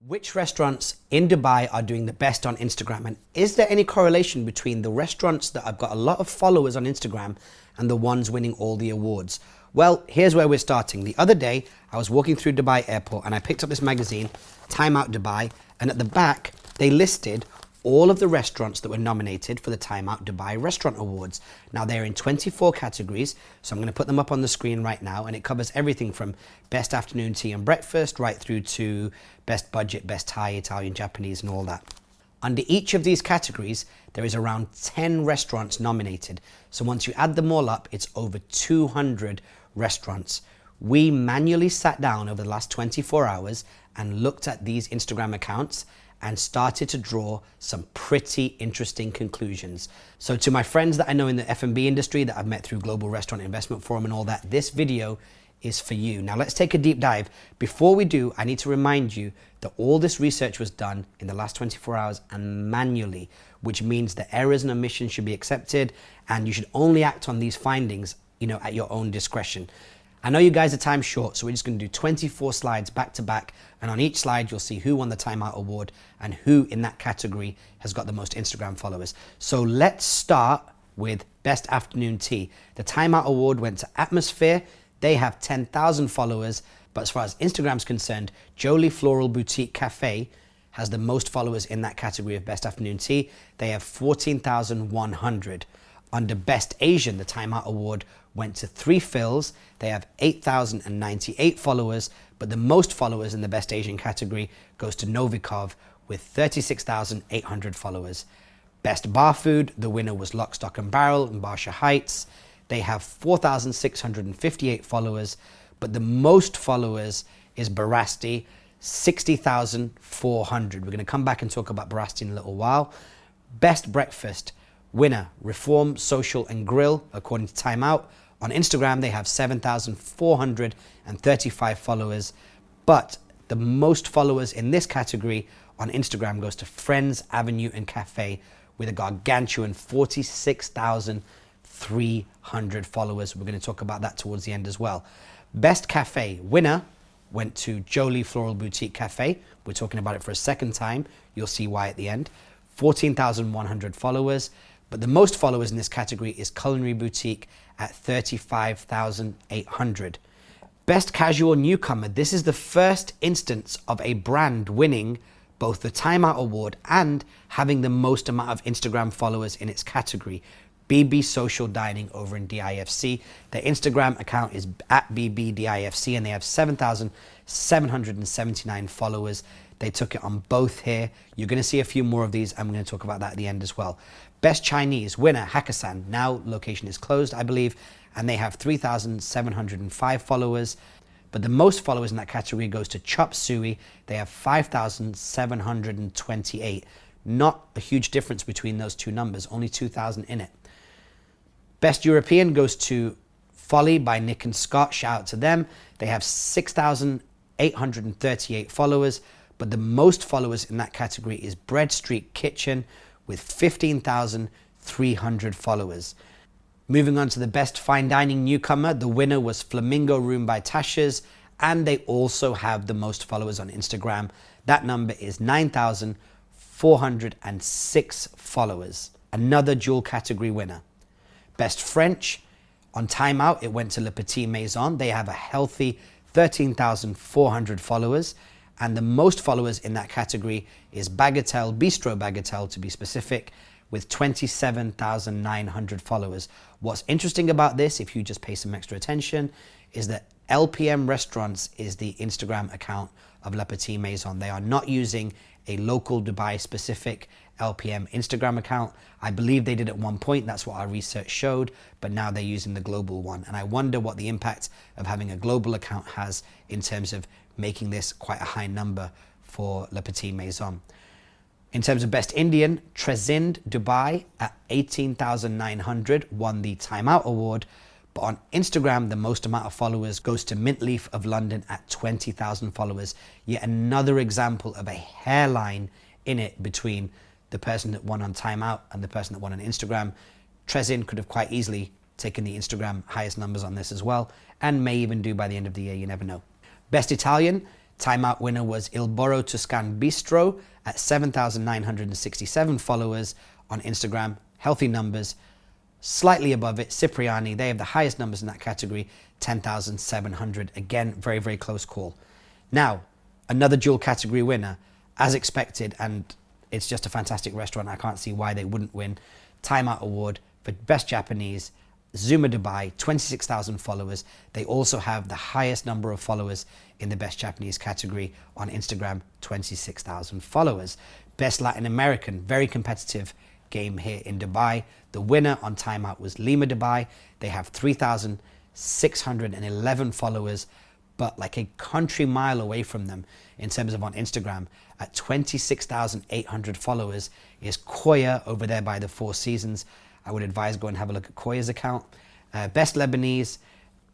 Which restaurants in Dubai are doing the best on Instagram? And is there any correlation between the restaurants that have got a lot of followers on Instagram and the ones winning all the awards? Well, here's where we're starting. The other day, I was walking through Dubai airport and I picked up this magazine, Time Out Dubai, and at the back, they listed all of the restaurants that were nominated for the Time Out Dubai Restaurant Awards. Now, they're in 24 categories, so I'm going to put them up on the screen right now, and it covers everything from best afternoon tea and breakfast right through to best budget, best Thai, Italian, Japanese, and all that. Under each of these categories, there is around 10 restaurants nominated. So once you add them all up, it's over 200 restaurants. We manually sat down over the last 24 hours and looked at these Instagram accounts and started to draw some pretty interesting conclusions. So to my friends that I know in the F&B industry that I've met through Global Restaurant Investment Forum and all that, this video is for you. Now let's take a deep dive. Before we do, I need to remind you that all this research was done in the last 24 hours and manually, which means that errors and omissions should be accepted and you should only act on these findings, at your own discretion. I know you guys are time short, so we're just going to do 24 slides back to back, and on each slide you'll see who won the Time Out Award and who in that category has got the most Instagram followers. So let's start with Best Afternoon Tea. The Time Out Award went to Atmosphere. They have 10,000 followers, but as far as Instagram's concerned, Jolie Floral Boutique Cafe has the most followers in that category of Best Afternoon Tea. They have 14,100. Under Best Asian, the Time Out Award went to Three Fills. They have 8,098 followers, but the most followers in the Best Asian category goes to Novikov with 36,800 followers. Best Bar Food, the winner was Lock, Stock and Barrel in Barsha Heights. They have 4,658 followers, but the most followers is Barasti, 60,400. We're going to come back and talk about Barasti in a little while. Best Breakfast, winner, Reform, Social and Grill, according to Time Out. On Instagram, they have 7,435 followers, but the most followers in this category on Instagram goes to Friends Avenue and Cafe with a gargantuan 46,300 followers. We're going to talk about that towards the end as well. Best Cafe, winner went to Jolie Floral Boutique Cafe. We're talking about it for a second time. You'll see why at the end. 14,100 followers. But the most followers in this category is Culinary Boutique at 35,800. Best Casual Newcomer. This is the first instance of a brand winning both the Time Out Award and having the most amount of Instagram followers in its category. BB Social Dining over in DIFC. Their Instagram account is at BBDIFC and they have 7,779 followers. They took it on both here. You're going to see a few more of these. I'm going to talk about that at the end as well. Best Chinese, winner, Hakkasan. Now location is closed, I believe, and they have 3,705 followers. But the most followers in that category goes to Chop Suey. They have 5,728. Not a huge difference between those two numbers, only 2,000 in it. Best European goes to Folly by Nick and Scott. Shout out to them. They have 6,838 followers. But the most followers in that category is Bread Street Kitchen with 15,300 followers. Moving on to the Best Fine Dining Newcomer, the winner was Flamingo Room by Tasha's, and they also have the most followers on Instagram. That number is 9,406 followers. Another dual category winner. Best French, on Time Out, it went to Le Petit Maison. They have a healthy 13,400 followers. And the most followers in that category is Bagatelle, Bistro Bagatelle to be specific, with 27,900 followers. What's interesting about this, if you just pay some extra attention, is that LPM Restaurants is the Instagram account of Le Petit Maison. They are not using a local Dubai specific LPM Instagram account. I believe they did at one point, that's what our research showed, but now they're using the global one. And I wonder what the impact of having a global account has in terms of making this quite a high number for Le Petit Maison. In terms of Best Indian, Trezind Dubai at 18,900 won the Time Out Award. But on Instagram, the most amount of followers goes to Mint Leaf of London at 20,000 followers. Yet another example of a hairline in it between the person that won on Time Out and the person that won on Instagram. Trezind could have quite easily taken the Instagram highest numbers on this as well, and may even do by the end of the year, you never know. Best Italian, Timeout winner was Il Boro Tuscan Bistro at 7,967 followers on Instagram. Healthy numbers. Slightly above it, Cipriani, they have the highest numbers in that category, 10,700. Again, very, very close call. Now, another dual category winner, as expected, and it's just a fantastic restaurant. I can't see why they wouldn't win. Timeout Award for Best Japanese, Zuma Dubai, 26,000 followers. They also have the highest number of followers in the Best Japanese category on Instagram, 26,000 followers. Best Latin American, very competitive game here in Dubai. The winner on Timeout was Lima Dubai. They have 3,611 followers, but like a country mile away from them in terms of on Instagram at 26,800 followers is Koya over there by the Four Seasons. I would advise go and have a look at Koya's account. Best Lebanese,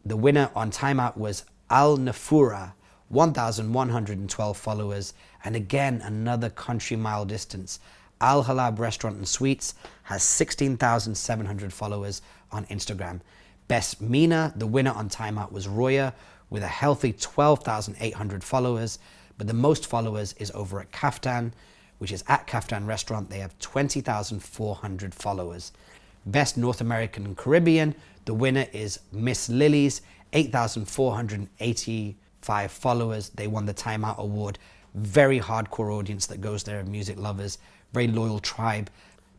the winner on Timeout was Al Nafura, 1,112 followers. And again, another country mile distance. Al Halab Restaurant and Suites has 16,700 followers on Instagram. Best MENA, the winner on Timeout was Roya with a healthy 12,800 followers. But the most followers is over at Kaftan, which is at Kaftan Restaurant. They have 20,400 followers. Best North American and Caribbean, the winner is Miss Lily's, 8,485 followers. They won the Timeout Award. Very hardcore audience that goes there of music lovers, very loyal tribe.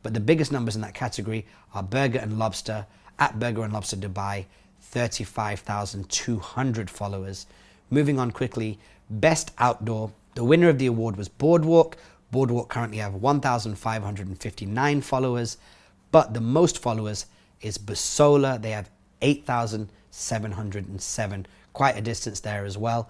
But the biggest numbers in that category are Burger and Lobster, at Burger and Lobster Dubai, 35,200 followers. Moving on quickly, Best Outdoor, the winner of the award was Boardwalk. Boardwalk currently have 1,559 followers, but the most followers is Basola. They have 8,707, quite a distance there as well.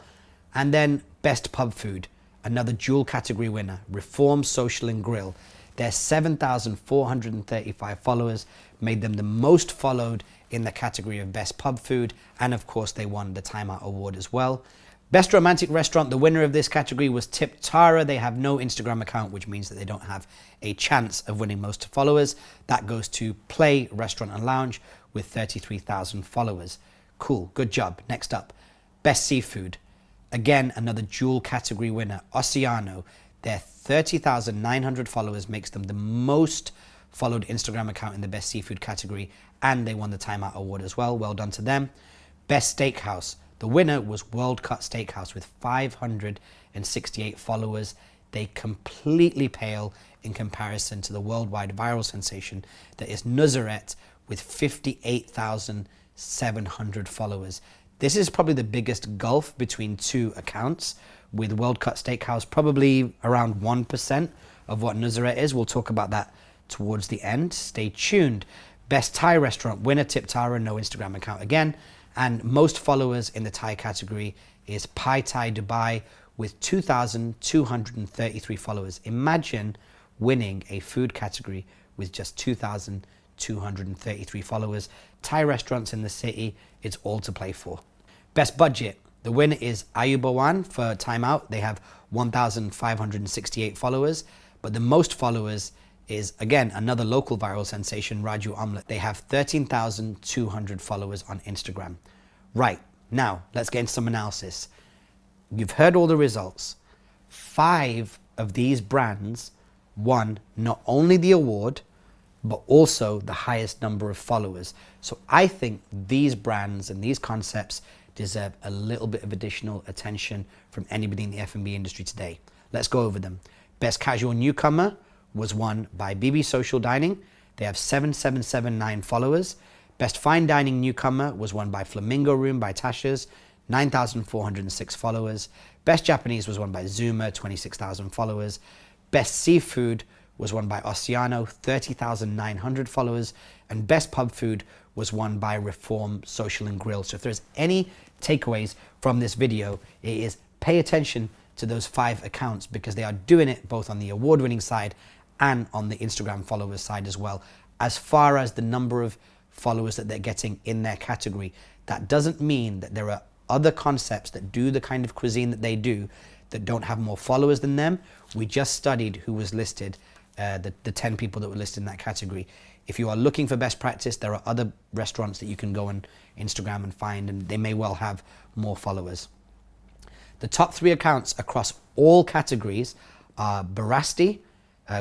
And then Best Pub Food, another dual category winner, Reform Social and Grill. Their 7,435 followers made them the most followed in the category of Best Pub Food, and of course they won the Timeout Award as well. Best Romantic Restaurant, the winner of this category was Tip Tara. They have no Instagram account, which means that they don't have a chance of winning most followers. That goes to Play Restaurant and Lounge with 33,000 followers. Cool, good job. Next up, Best Seafood. Again, another dual category winner, Oceano. Their 30,900 followers makes them the most followed Instagram account in the Best Seafood category, and they won the Timeout Award as well. Well done to them. Best Steakhouse. The winner was World Cut Steakhouse with 568 followers. They completely pale in comparison to the worldwide viral sensation that is Nusr-Et with 58,700 followers. This is probably the biggest gulf between two accounts, with World Cut Steakhouse probably around 1% of what Nusr-Et is. We'll talk about that towards the end. Stay tuned. Best Thai Restaurant, winner Tip Tara, no Instagram account again. And most followers in the Thai category is Pai Thai Dubai with 2,233 followers. Imagine winning a food category with just 2,233 followers. Thai restaurants in the city, it's all to play for. Best Budget, the winner is Ayubawan for Timeout. They have 1,568 followers, but the most followers is, again, another local viral sensation, Raju Omelette. They have 13,200 followers on Instagram. Right, now let's get into some analysis. You've heard all the results. 5 of these brands won not only the award, but also the highest number of followers. So I think these brands and these concepts deserve a little bit of additional attention from anybody in the F&B industry today. Let's go over them. Best Casual Newcomer was won by BB Social Dining. They have 7,779 followers. Best Fine Dining Newcomer was won by Flamingo Room by Tasha's, 9,406 followers. Best Japanese was won by Zuma, 26,000 followers. Best Seafood was won by Oceano, 30,900 followers. And Best Pub Food was won by Reform Social and Grill. So if there's any takeaways from this video, it is pay attention to those 5 accounts, because they are doing it both on the award-winning side and on the Instagram followers side as well. As far as the number of followers that they're getting in their category, that doesn't mean that there are other concepts that do the kind of cuisine that they do that don't have more followers than them. We just studied who was listed, the 10 people that were listed in that category. If you are looking for best practice, there are other restaurants that you can go on Instagram and find, and they may well have more followers. The top 3 accounts across all categories are Barasti,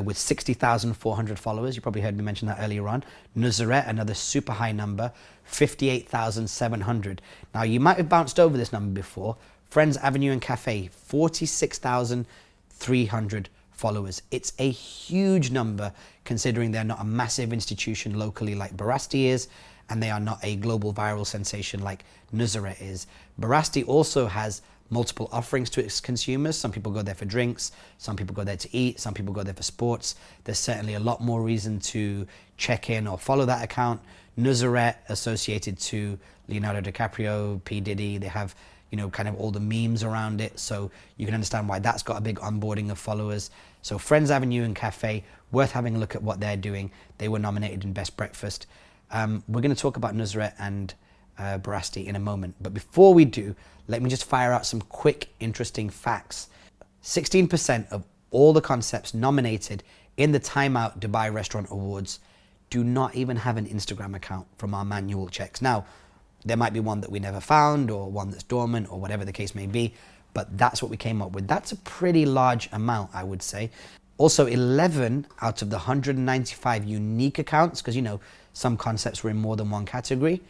with 60,400 followers. You probably heard me mention that earlier on. Nusr-Et, another super high number, 58,700. Now, you might have bounced over this number before. Friends Avenue and Cafe, 46,300 followers. It's a huge number considering they're not a massive institution locally like Barasti is, and they are not a global viral sensation like Nusr-Et is. Barasti also has multiple offerings to its consumers. Some people go there for drinks, some people go there to eat, some people go there for sports. There's certainly a lot more reason to check in or follow that account. Nusr-Et associated to Leonardo DiCaprio, P. Diddy, they have, you know, kind of all the memes around it, so you can understand why that's got a big onboarding of followers. So Friends Avenue and Cafe, worth having a look at what they're doing. They were nominated in Best Breakfast. We're going to talk about Nusr-Et and Barasti in a moment, but before we do, let me just fire out some quick, interesting facts. 16% of all the concepts nominated in the Time Out Dubai Restaurant Awards do not even have an Instagram account from our manual checks. Now, there might be one that we never found or one that's dormant or whatever the case may be, but that's what we came up with. That's a pretty large amount, I would say. Also, 11 out of the 195 unique accounts, because, you know, some concepts were in more than one category,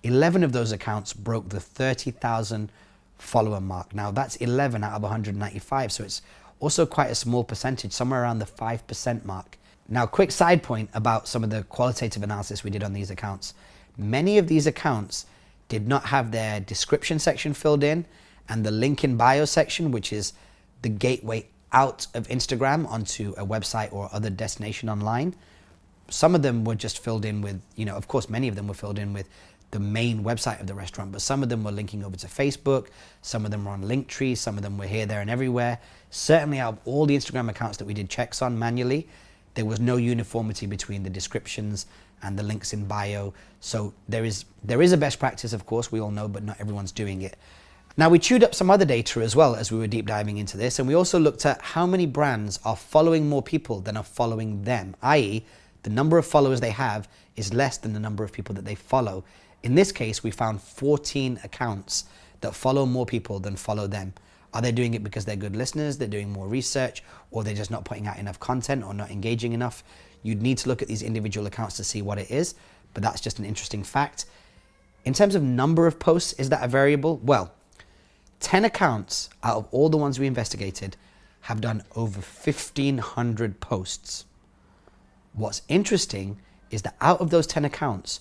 11 of those accounts broke the 30,000 follower mark. Now, that's 11 out of 195, so it's also quite a small percentage, somewhere around the 5% mark. Now, quick side point about some of the qualitative analysis we did on these accounts. Many of these accounts did not have their description section filled in and the link in bio section, which is the gateway out of Instagram onto a website or other destination online. Some of them were just filled in with, you know, of course, many of them were filled in with the main website of the restaurant, but some of them were linking over to Facebook, some of them were on Linktree, some of them were here, there, and everywhere. Certainly out of all the Instagram accounts that we did checks on manually, there was no uniformity between the descriptions and the links in bio. So there is a best practice, of course, we all know, but not everyone's doing it. Now, we chewed up some other data as well as we were deep diving into this, and we also looked at how many brands are following more people than are following them, i.e. the number of followers they have is less than the number of people that they follow. In this case, we found 14 accounts that follow more people than follow them. Are they doing it because they're good listeners, they're doing more research, or they're just not putting out enough content or not engaging enough? You'd need to look at these individual accounts to see what it is, but that's just an interesting fact. In terms of number of posts, is that a variable? Well, 10 accounts out of all the ones we investigated have done over 1,500 posts. What's interesting is that out of those 10 accounts,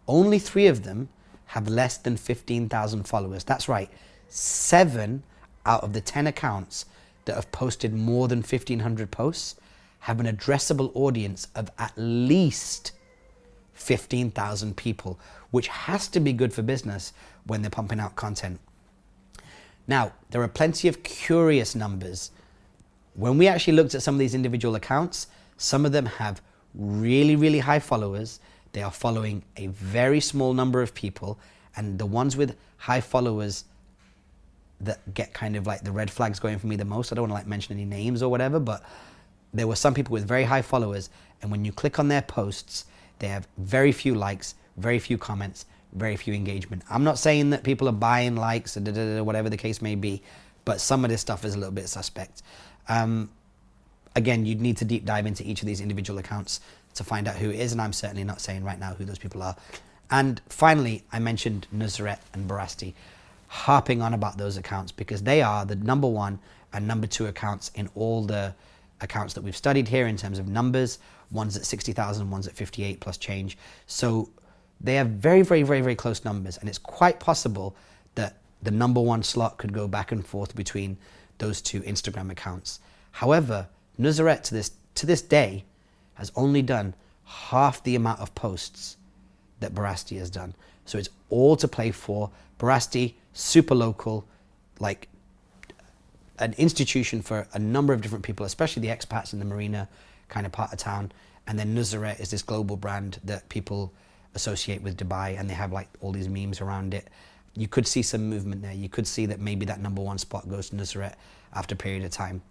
only 3 of them have less than 15,000 followers. That's right, 7 out of the 10 accounts that have posted more than 1,500 posts have an addressable audience of at least 15,000 people, which has to be good for business when they're pumping out content. Now, there are plenty of curious numbers. When we actually looked at some of these individual accounts, some of them have really, really high followers. They are following a very small number of people, and the ones with high followers that get kind of like the red flags going for me the most, I don't want to like mention any names or whatever, but there were some people with very high followers, and when you click on their posts, they have very few likes, very few comments, very few engagement. I'm not saying that people are buying likes or whatever the case may be, but some of this stuff is a little bit suspect. Again, you'd need to deep dive into each of these individual accounts to find out who it is, and I'm certainly not saying right now who those people are. And finally, I mentioned Nusr-Et and Barasti, harping on about those accounts because they are the number 1 and number 2 accounts in all the accounts that we've studied here in terms of numbers. One's at 60,000, one's at 58 plus change. So they have very, very, very, very close numbers, and it's quite possible that the number 1 slot could go back and forth between those 2 Instagram accounts. However, Nusr-Et to this day has only done half the amount of posts that Barasti has done. So it's all to play for. Barasti, super local, like an institution for a number of different people, especially the expats in the marina kind of part of town. And then Nusr-Et is this global brand that people associate with Dubai, and they have like all these memes around it. You could see some movement there. You could see that maybe that number 1 spot goes to Nusr-Et after a period of time.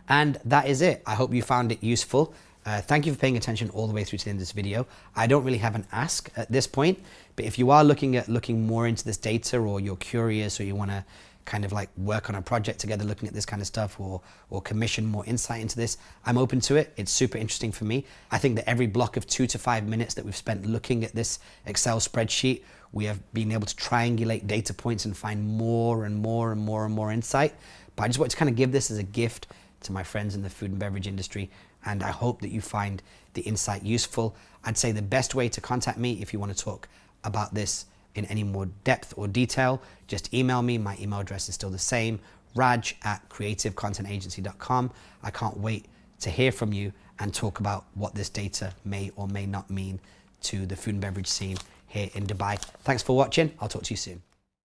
And that is it. I hope you found it useful. Thank you for paying attention all the way through to the end of this video. I don't really have an ask at this point, but if you are looking more into this data, or you're curious, or you want to kind of like work on a project together looking at this kind of stuff, or commission more insight into this, I'm open to it. It's super interesting for me. I think that every block of 2 to 5 minutes that we've spent looking at this Excel spreadsheet, we have been able to triangulate data points and find more and more and more and more insight. But I just wanted to kind of give this as a gift to my friends in the food and beverage industry, and I hope that you find the insight useful. I'd say the best way to contact me if you want to talk about this in any more depth or detail, just email me. My email address is still the same, raj@creativecontentagency.com. I can't wait to hear from you and talk about what this data may or may not mean to the food and beverage scene here in Dubai. Thanks for watching. I'll talk to you soon.